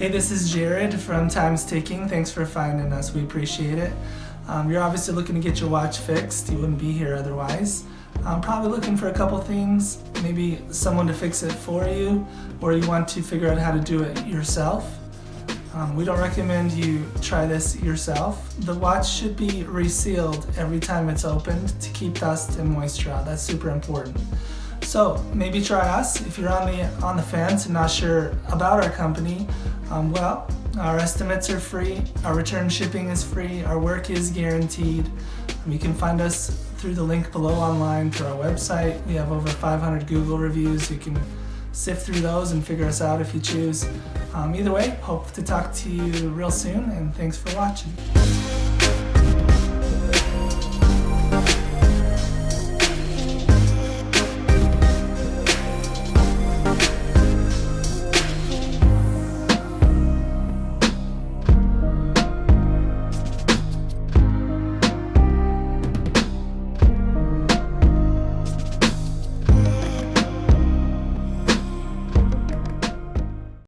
Hey, this is Jared from Time's Ticking. Thanks for finding us. We appreciate it. You're obviously looking to get your watch fixed. You wouldn't be here otherwise. Probably looking for a couple things, maybe someone to fix it for you, or you want to figure out how to do it yourself. We don't recommend you try this yourself. The watch should be resealed every time it's opened to keep dust and moisture out. That's super important. So maybe try us. If you're on the fence and not sure about our company, well, our estimates are free, our return shipping is free, our work is guaranteed. You can find us through the link below online through our website. We have over 500 Google reviews. You can sift through those and figure us out if you choose. Either way, hope to talk to you real soon, and thanks for watching.